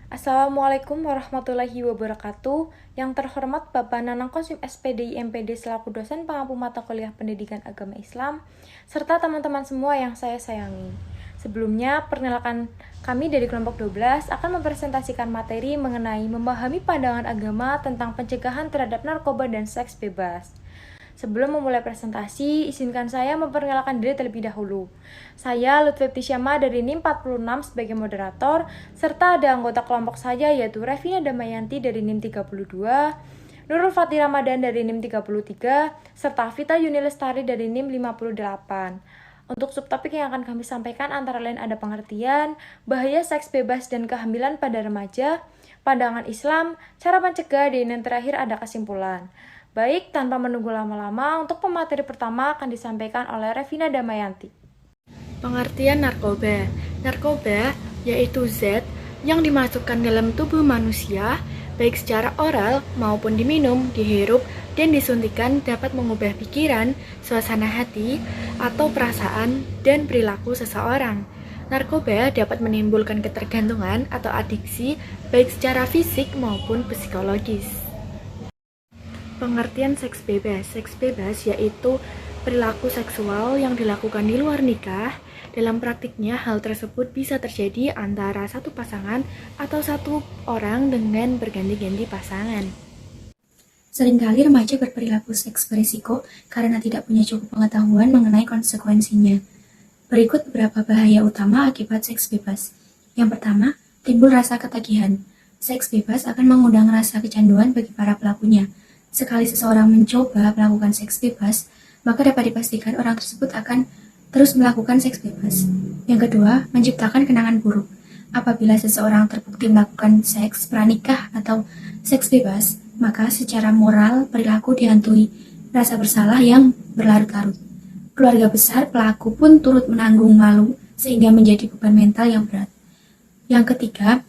Assalamualaikum warahmatullahi wabarakatuh. Yang terhormat Bapak Nanang Kosim SPDI MPD selaku dosen pengampu mata kuliah Pendidikan Agama Islam, serta teman-teman semua yang saya sayangi. Sebelumnya, perkenalkan kami dari kelompok 12 akan mempresentasikan materi mengenai memahami pandangan agama tentang pencegahan terhadap narkoba dan seks bebas. Sebelum memulai presentasi, izinkan saya memperkenalkan diri terlebih dahulu. Saya Lutfi Syama dari NIM 46 sebagai moderator, serta ada anggota kelompok saya yaitu Revina Damayanti dari NIM 32, Nurul Fatih Ramadan dari NIM 33, serta Vita Yuni Lestari dari NIM 58. Untuk subtopik yang akan kami sampaikan antara lain ada pengertian, bahaya seks bebas dan kehamilan pada remaja, pandangan Islam, cara mencegah, dan yang terakhir ada kesimpulan. Baik, tanpa menunggu lama-lama, untuk pemateri pertama akan disampaikan oleh Revina Damayanti. Pengertian narkoba. Narkoba yaitu zat yang dimasukkan dalam tubuh manusia, baik secara oral maupun diminum, dihirup, dan disuntikan dapat mengubah pikiran, suasana hati, atau perasaan dan perilaku seseorang. Narkoba dapat menimbulkan ketergantungan atau adiksi baik secara fisik maupun psikologis. Pengertian seks bebas. Seks bebas yaitu perilaku seksual yang dilakukan di luar nikah. Dalam praktiknya, hal tersebut bisa terjadi antara satu pasangan atau satu orang dengan berganti-ganti pasangan. Seringkali remaja berperilaku seks berisiko karena tidak punya cukup pengetahuan mengenai konsekuensinya. Berikut beberapa bahaya utama akibat seks bebas. Yang pertama, timbul rasa ketagihan. Seks bebas akan mengundang rasa kecanduan bagi para pelakunya. Sekali seseorang mencoba melakukan seks bebas, maka dapat dipastikan orang tersebut akan terus melakukan seks bebas. Yang kedua, menciptakan kenangan buruk. Apabila seseorang terbukti melakukan seks pranikah atau seks bebas, maka secara moral perilaku dihantui rasa bersalah yang berlarut-larut. Keluarga besar pelaku pun turut menanggung malu sehingga menjadi beban mental yang berat. Yang ketiga,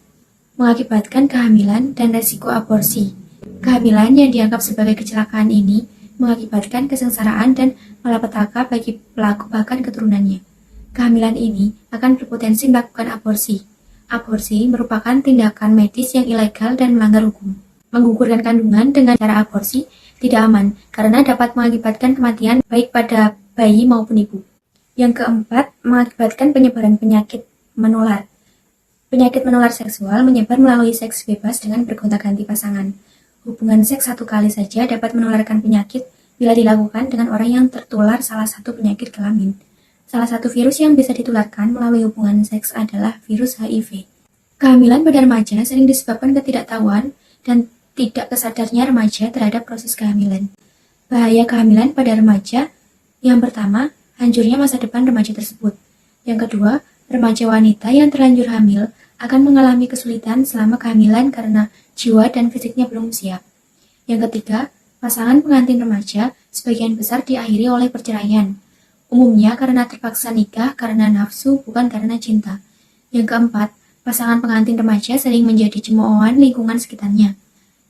mengakibatkan kehamilan dan resiko aborsi. Kehamilan yang dianggap sebagai kecelakaan ini mengakibatkan kesengsaraan dan malapetaka bagi pelaku bahkan keturunannya. Kehamilan ini akan berpotensi melakukan aborsi. Aborsi merupakan tindakan medis yang ilegal dan melanggar hukum. Menggugurkan kandungan dengan cara aborsi tidak aman karena dapat mengakibatkan kematian baik pada bayi maupun ibu. Yang keempat, mengakibatkan penyebaran penyakit menular. Penyakit menular seksual menyebar melalui seks bebas dengan bergonta-ganti pasangan. Hubungan seks satu kali saja dapat menularkan penyakit bila dilakukan dengan orang yang tertular salah satu penyakit kelamin. Salah satu virus yang bisa ditularkan melalui hubungan seks adalah virus HIV. Kehamilan pada remaja sering disebabkan ketidaktahuan dan tidak kesadarnya remaja terhadap proses kehamilan. Bahaya kehamilan pada remaja, yang pertama, hancurnya masa depan remaja tersebut. Yang kedua, remaja wanita yang terlanjur hamil akan mengalami kesulitan selama kehamilan karena jiwa dan fisiknya belum siap. Yang ketiga, pasangan pengantin remaja sebagian besar diakhiri oleh perceraian. Umumnya karena terpaksa nikah karena nafsu bukan karena cinta. Yang keempat, pasangan pengantin remaja sering menjadi cemoohan lingkungan sekitarnya.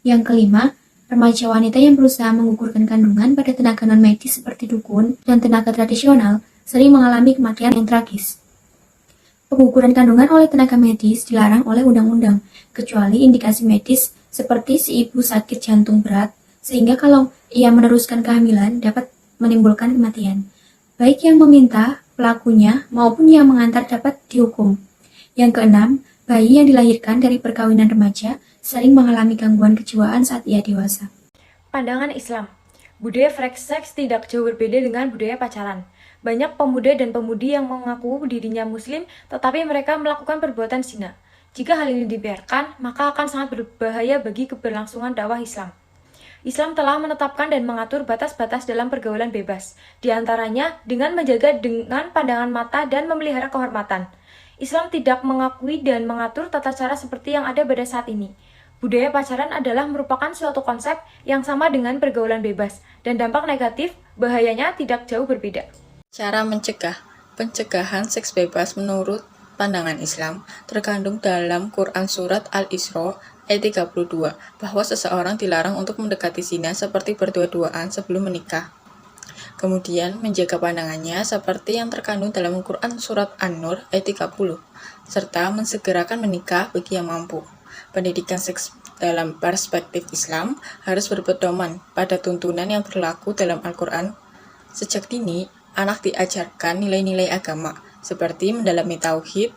Yang kelima, remaja wanita yang berusaha menggugurkan kandungan pada tenaga non-medis seperti dukun dan tenaga tradisional sering mengalami kematian yang tragis. Pengguguran kandungan oleh tenaga medis dilarang oleh undang-undang, kecuali indikasi medis seperti si ibu sakit jantung berat, sehingga kalau ia meneruskan kehamilan dapat menimbulkan kematian. Baik yang meminta, pelakunya, maupun yang mengantar dapat dihukum. Yang keenam, bayi yang dilahirkan dari perkawinan remaja sering mengalami gangguan kejiwaan saat ia dewasa. Pandangan Islam. Budaya seks tidak jauh berbeda dengan budaya pacaran. Banyak pemuda dan pemudi yang mengaku dirinya muslim, tetapi mereka melakukan perbuatan zina. Jika hal ini dibiarkan, maka akan sangat berbahaya bagi keberlangsungan dakwah Islam. Islam telah menetapkan dan mengatur batas-batas dalam pergaulan bebas, di antaranya dengan menjaga dengan pandangan mata dan memelihara kehormatan. Islam tidak mengakui dan mengatur tata cara seperti yang ada pada saat ini. Budaya pacaran adalah merupakan suatu konsep yang sama dengan pergaulan bebas, dan dampak negatif, bahayanya tidak jauh berbeda. Cara mencegah. Pencegahan seks bebas menurut pandangan Islam terkandung dalam Quran Surat Al-Isra ayat 32 bahwa seseorang dilarang untuk mendekati zina seperti berdua-duaan sebelum menikah. Kemudian menjaga pandangannya seperti yang terkandung dalam Quran Surat An-Nur ayat 30 serta mensegerakan menikah bagi yang mampu. Pendidikan seks dalam perspektif Islam harus berpedoman pada tuntunan yang berlaku dalam Al-Quran. Sejak dini, anak diajarkan nilai-nilai agama, seperti mendalami tauhid,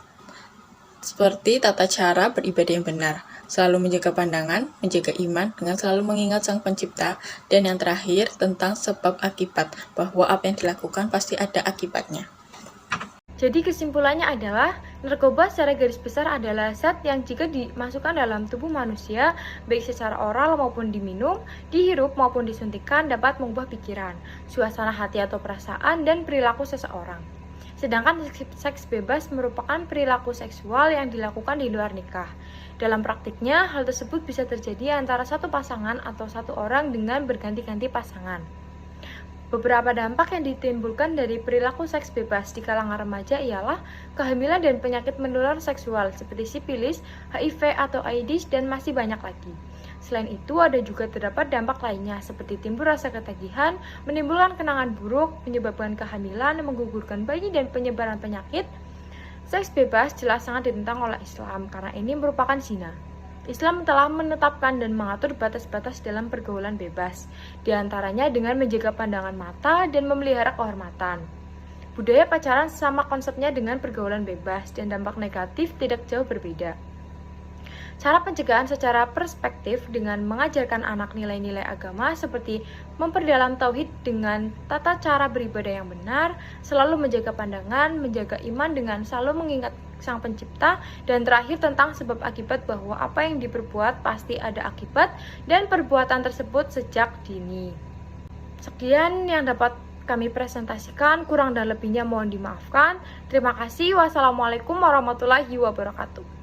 seperti tata cara beribadah yang benar, selalu menjaga pandangan, menjaga iman dengan selalu mengingat Sang Pencipta, dan yang terakhir tentang sebab akibat, bahwa apa yang dilakukan pasti ada akibatnya. Jadi kesimpulannya adalah, narkoba secara garis besar adalah zat yang jika dimasukkan dalam tubuh manusia, baik secara oral maupun diminum, dihirup maupun disuntikan, dapat mengubah pikiran, suasana hati atau perasaan, dan perilaku seseorang. Sedangkan seks bebas merupakan perilaku seksual yang dilakukan di luar nikah. Dalam praktiknya, hal tersebut bisa terjadi antara satu pasangan atau satu orang dengan berganti-ganti pasangan. Beberapa dampak yang ditimbulkan dari perilaku seks bebas di kalangan remaja ialah kehamilan dan penyakit menular seksual seperti sifilis, HIV atau AIDS, dan masih banyak lagi. Selain itu, ada juga terdapat dampak lainnya seperti timbul rasa ketagihan, menimbulkan kenangan buruk, menyebabkan kehamilan, menggugurkan bayi, dan penyebaran penyakit. Seks bebas jelas sangat ditentang oleh Islam karena ini merupakan zina. Islam telah menetapkan dan mengatur batas-batas dalam pergaulan bebas, di antaranya dengan menjaga pandangan mata dan memelihara kehormatan. Budaya pacaran sama konsepnya dengan pergaulan bebas dan dampak negatif tidak jauh berbeda. Cara pencegahan secara perspektif dengan mengajarkan anak nilai-nilai agama seperti memperdalam tauhid dengan tata cara beribadah yang benar, selalu menjaga pandangan, menjaga iman dengan selalu mengingat Sang Pencipta, dan terakhir tentang sebab akibat bahwa apa yang diperbuat pasti ada akibat dan perbuatan tersebut sejak dini. Sekian yang dapat kami presentasikan, kurang dan lebihnya mohon dimaafkan. Terima kasih. Wassalamualaikum warahmatullahi wabarakatuh.